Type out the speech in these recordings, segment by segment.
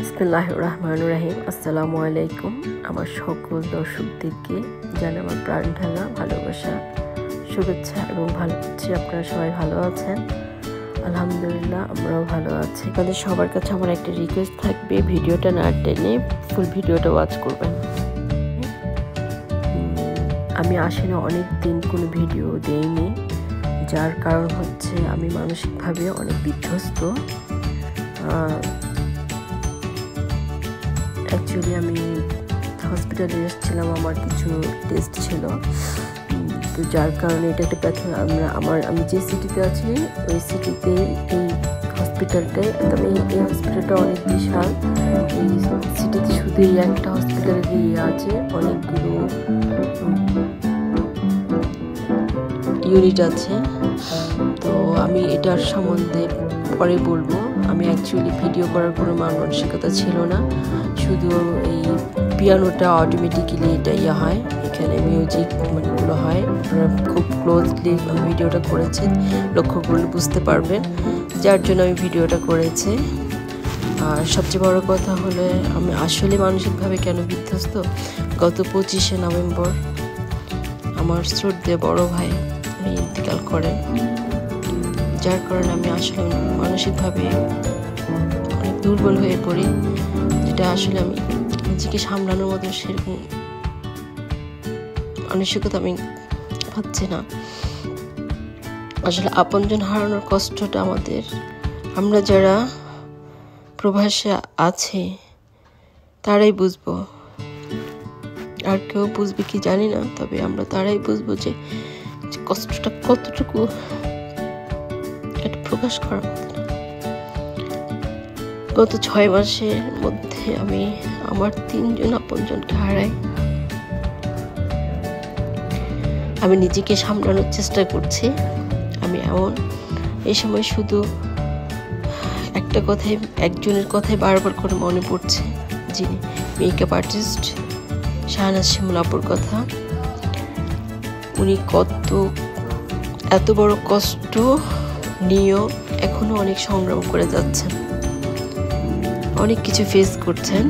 বিসমিল্লাহির রহমানির রহিম। আসসালামু আলাইকুম। আমার সকল দর্শকদেরকে জানাই আমার প্রাণ ঢালা ভালোবাসা, শুভেচ্ছা এবং ভালো আছি। আপনারা সবাই ভালো আছেন? আলহামদুলিল্লাহ, আমরাও ভালো আছি। আপনাদের সবার কাছে আমার একটা রিকোয়েস্ট থাকবে, ভিডিওটা না টেনে ফুল ভিডিওটা ওয়াচ করবেন। আমি আসলে অনেক দিন কোনো ভিডিও দেইনি, যার কারণ হচ্ছে আমি মানসিকভাবে অনেক বিধ্বস্ত। অ্যাকচুয়ালি আমি হসপিটালে এসেছিলাম, আমার কিছু টেস্ট ছিল, তো যার কারণে এটা একটা আমি যে সিটিতে আছি ওই সিটিতে এই হসপিটালটায়, তবে এই হসপিটালটা অনেক বিশাল। এই সিটিতে শুধু এই একটা হসপিটালের আছে, অনেকগুলো ইউনিট আছে। তো আমি এটার সম্বন্ধে পরে বলবো। আমি অ্যাকচুয়ালি ভিডিও করার কোনো মানসিকতা ছিল না, শুধু এই পিয়ানোটা অটোমেটিক্যালি এটা হয়, এখানে মিউজিক মানেগুলো হয়। খুব ক্লোজলি ভিডিওটা করেছে, লক্ষ্য করলে বুঝতে পারবেন, যার জন্য আমি ভিডিওটা করেছি। আর সবচেয়ে বড় কথা হলো আমি আসলে মানসিকভাবে কেন বিধ্বস্ত। গত 25শে নভেম্বর আমার শ্রদ্ধেয় বড় ভাই ইন্তেকাল করেন, যার কারণে আমি আসলে মানসিকভাবে অনেক দুর্বল হয়ে পড়ি, যেটা আসলে আমি নিজেকে সামলানোর মতো সেরকম মানসিকতা আমি পাচ্ছি না। আসলে আপনজন হারানোর কষ্টটা আমরা যারা প্রবাসে আছি তারাই বুঝবো, আর কেউ বুঝবে কি জানি না, তবে আমরা তারাই বুঝবো যে কষ্টটা কতটুকু এটা প্রকাশ করার মতো না। গত 6 মাসের মধ্যে আমি আমার 3জন আপনজনকে হারাই। আমি নিজেকে সামলানোর চেষ্টা করছি। আমি এই সময় শুধু একটা কথাই, একজনের কথাই বারবার করে মনে পড়ছে, যিনি মেকআপ আর্টিস্ট শাহনাজ শিমুল আপুর কথা। উনি এত বড় কষ্ট নিয়েও এখনো অনেক সংগ্রাম করে যাচ্ছেন, অনেক কিছু ফেস করছেন।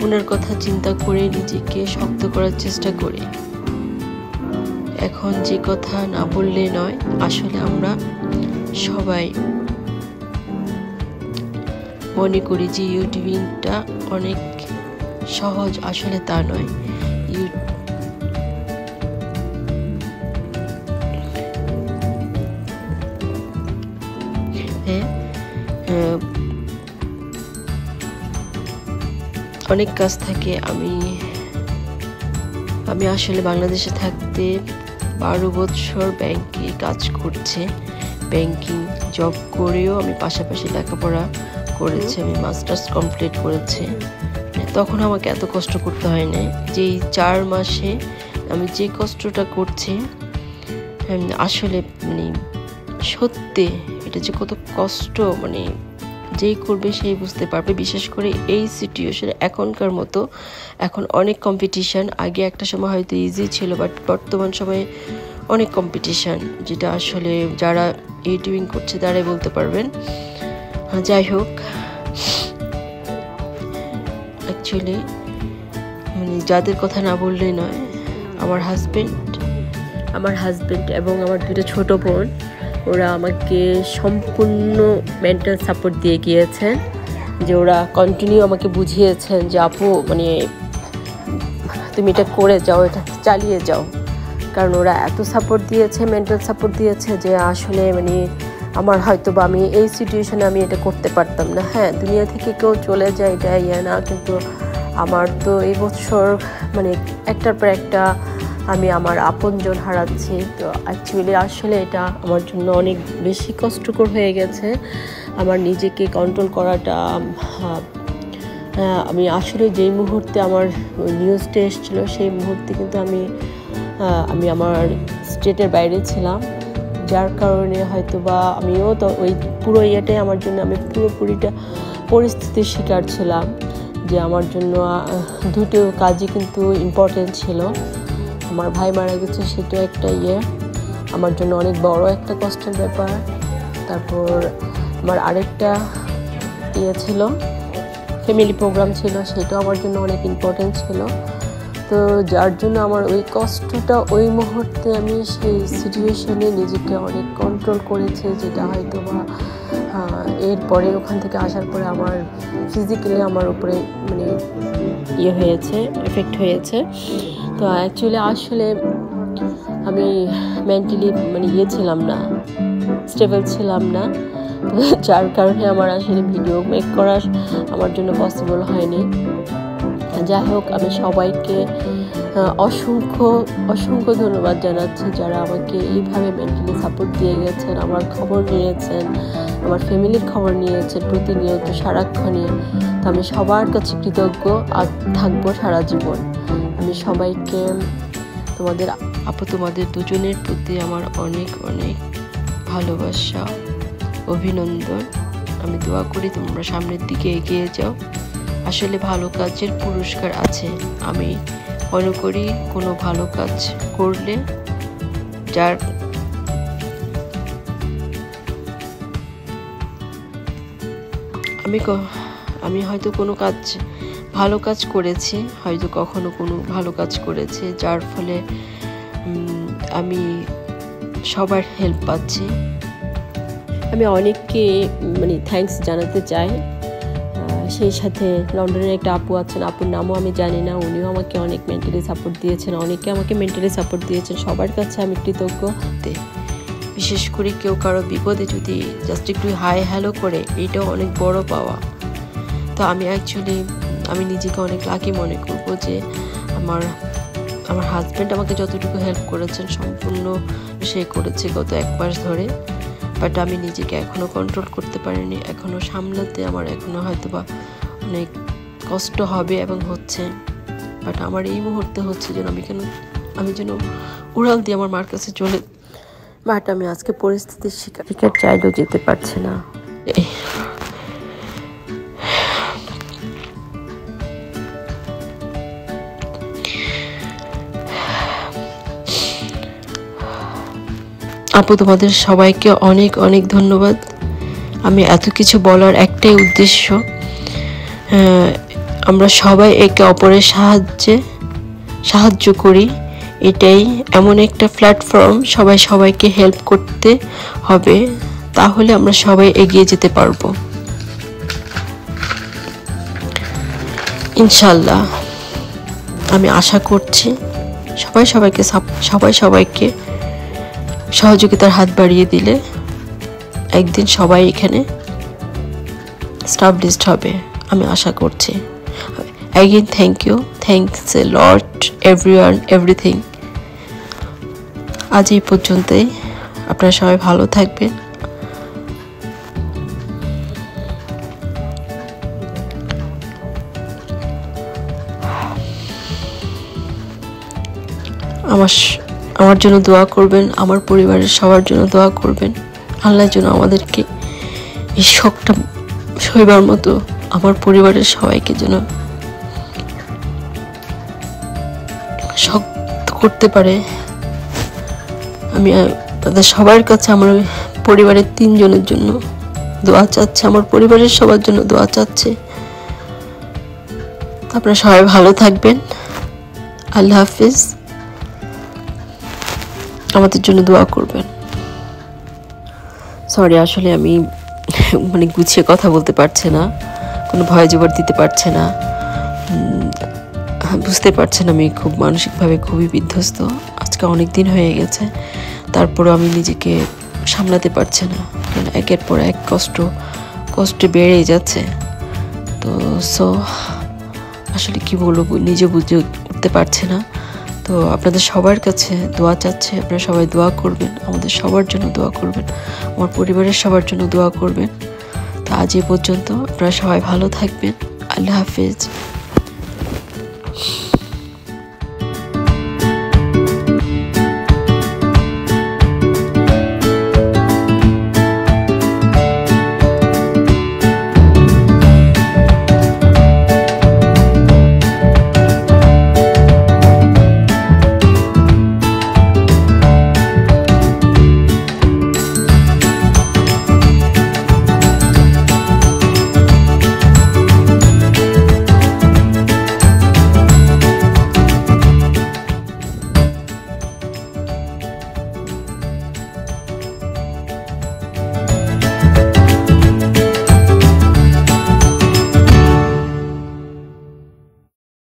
ওনার কথা চিন্তা করে নিজেকে শক্ত করার চেষ্টা করি। এখন যে কথা না বললে নয়, আসলে আমরা সবাই মনে করি যে ইউটিউবিংটা অনেক সহজ, আসলে তা নয়। অনেক কাজ থাকে। আমি আসলে বাংলাদেশে থাকতে 12 বছর ব্যাংকে কাজ করছে, ব্যাংকিং জব করেও আমি পাশাপাশি লেখাপড়া করেছি, আমি মাস্টার্স কমপ্লিট করেছি। তখন আমাকে এত কষ্ট করতে হয় না। যেই 4 মাসে আমি যে কষ্টটা করছি, আসলে সত্যি এটা যে কত কষ্ট, যেই করবে সেই বুঝতে পারবে। বিশেষ করে এই সিচুয়েশনে এখনকার মতো, এখন অনেক কম্পিটিশন। আগে একটা সময় হয়তো ইজি ছিল, বাট বর্তমান সময়ে অনেক কম্পিটিশন, যেটা আসলে যারা ইউটিউবিং করছে তারাই বলতে পারবেন। যাই হোক, অ্যাকচুয়ালি যাদের কথা না বললেই নয়, আমার হাজব্যান্ড এবং আমার 2টা ছোট বোন, ওরা আমাকে সম্পূর্ণ মেন্টাল সাপোর্ট দিয়ে গিয়েছেন। যে ওরা কন্টিনিউ আমাকে বুঝিয়েছেন যে আপু তুমি এটা করে যাও, এটা চালিয়ে যাও। কারণ ওরা এত সাপোর্ট দিয়েছে, মেন্টাল সাপোর্ট দিয়েছে, যে আসলে আমার হয়তো বা আমি এই সিচুয়েশনে আমি এটা করতে পারতাম না। হ্যাঁ, দুনিয়া থেকে কেউ চলে যায় এটা না, কিন্তু আমার তো এই বছর একটার পর একটা আমি আমার আপনজন হারাচ্ছি। তো অ্যাকচুয়ালি আসলে এটা আমার জন্য অনেক বেশি কষ্টকর হয়ে গেছে। আমার নিজেকে কন্ট্রোল করাটা, আমি আসলে যেই মুহূর্তে আমার নিউজটা এসেছিলো সেই মুহূর্তে কিন্তু আমি আমার স্টেটের বাইরে ছিলাম, যার কারণে হয়তো বা আমিও তো ওই পুরো ইয়েটাই আমার জন্য, আমি পুরোপুরিটা পরিস্থিতির শিকার ছিলাম। যে আমার জন্য 2টো কাজই কিন্তু ইম্পর্টেন্ট ছিল। আমার ভাই মারা গেছে, সেটা একটা আমার জন্য অনেক বড় একটা কষ্টের ব্যাপার। তারপর আমার আরেকটা ছিল, ফ্যামিলি প্রোগ্রাম ছিল, সেটাও আমার জন্য অনেক ইম্পর্টেন্ট ছিল। তো যার জন্য আমার ওই কষ্টটা ওই মুহূর্তে আমি সেই সিচুয়েশনে নিজেকে অনেক কন্ট্রোল করেছি, যেটা হয়তো বা এরপরে ওখান থেকে আসার পরে আমার ফিজিক্যালি আমার উপরে মানে হয়েছে, এফেক্ট হয়েছে। তো অ্যাকচুয়ালি আসলে আমি মেন্টালি মানে ছিলাম না, স্টেবল ছিলাম না, তো যার কারণে আমার আসলে ভিডিও মেক করা আমার জন্য পসিবল হয়নি। যাই হোক, আমি সবাইকে অসংখ্য ধন্যবাদ জানাচ্ছি যারা আমাকে এইভাবে মেন্টালি সাপোর্ট দিয়ে গেছেন, আমার খবর নিয়েছেন, আমার ফ্যামিলির খবর নিয়েছেন প্রতিনিয়ত সারাক্ষণে। তো আমি সবার কাছে কৃতজ্ঞ আর থাকবো সারা জীবন। আমি সবাইকে তোমাদের দুজনের প্রতি আমার অনেক অনেক ভালোবাসা, অভিনন্দন। আমি দোয়া করি তোমরা সামনের দিকে এগিয়ে যাও। আসলে ভালো কাজের পুরস্কার আছে। আমি মনে করি কোনো ভালো কাজ করলে আমি হয়তো কোনো ভালো কাজ করেছি, হয়তো কখনো কোনো ভালো কাজ করেছি, যার ফলে আমি সবার হেল্প পাচ্ছি। আমি অনেককে মানে থ্যাঙ্কস জানাতে চাই। সেই সাথে লন্ডনের একটা আপু আছেন, আপুর নামও আমি জানি না, উনিও আমাকে অনেক মেন্টালি সাপোর্ট দিয়েছেন, অনেকে আমাকে মেন্টালি সাপোর্ট দিয়েছেন। সবার কাছে আমি কৃতজ্ঞ। বিশেষ করে কেউ কারো বিপদে যদি জাস্ট একটু হাই হ্যালো করে, এটাও অনেক বড় পাওয়া। তো আমি নিজেকে অনেক লাকি মনে করবো যে আমার হাজব্যান্ড আমাকে যতটুকু হেল্প করেছেন সম্পূর্ণ সে করেছে গত 1 মাস ধরে। বাট আমি নিজেকে এখনও কন্ট্রোল করতে পারিনি, এখনও সামলাতে আমার এখনও হয়তো বা অনেক কষ্ট হবে এবং হচ্ছে। বাট আমার এই মুহূর্তে হচ্ছে যেন আমি যেন উড়াল দিয়ে আমার মার কাছে চলে। বাট আমি আজকে পরিস্থিতির শিকার চাইলেও যেতে পারছি না। আপু, তোমাদের সবাইকে অনেক অনেক ধন্যবাদ। আমি এত কিছু বলার একটাই উদ্দেশ্য, আমরা সবাই একে অপরের সাহায্য করি। এটাই এমন একটা প্ল্যাটফর্ম, সবাইকে হেল্প করতে হবে, তাহলে আমরা সবাই এগিয়ে যেতে পারবো ইনশাল্লাহ। আমি আশা করছি সবাইকে সহযোগিতার হাত বাড়িয়ে দিলে একদিন সবাই এখানে স্টাবলিশড হবে, আমি আশা করছি। Again, thanks a lot everyone, everything. আজ এই পর্যন্তই। আপনারা সবাই ভালো থাকবেন। আমার জন্য দোয়া করবেন, আমার পরিবারের সবার জন্য দোয়া করবেন। আল্লাহর জন্য আমাদেরকে এই শোকটা সইবার মতো আমার পরিবারের সবাইকে যেন শক্ত করতে পারে। আমি তাদের সবার কাছে আমার পরিবারের 3 জনের জন্য দোয়া চাচ্ছি, আমার পরিবারের সবার জন্য দোয়া চাচ্ছি। আপনারা সবাই ভালো থাকবেন। আল্লাহ হাফিজ। আমাদের জন্য দোয়া করবেন। সরি, আসলে আমি মানে গুছিয়ে কথা বলতে পারছি না, কোনো ভয় জবর দিতে পারছে না, বুঝতে পারছেন আমি খুব মানসিকভাবে খুবই বিধ্বস্ত। আজকে অনেক দিন হয়ে গেছে, তারপরও আমি নিজেকে সামলাতে পারছি না, কারণ একের পর এক কষ্ট বেড়েই যাচ্ছে। তো আসলে কি বলবো, নিজে বুঝে উঠতে পারছি না। তো আপনাদের সবার কাছে দোয়া চাচ্ছি, আপনারা সবাই দোয়া করবেন, আমাদের সবার জন্য দোয়া করবেন, আমার পরিবারের সবার জন্য দোয়া করবেন। তো আজ এ পর্যন্ত, আপনারা সবাই ভালো থাকবেন। আল্লাহ হাফেজ।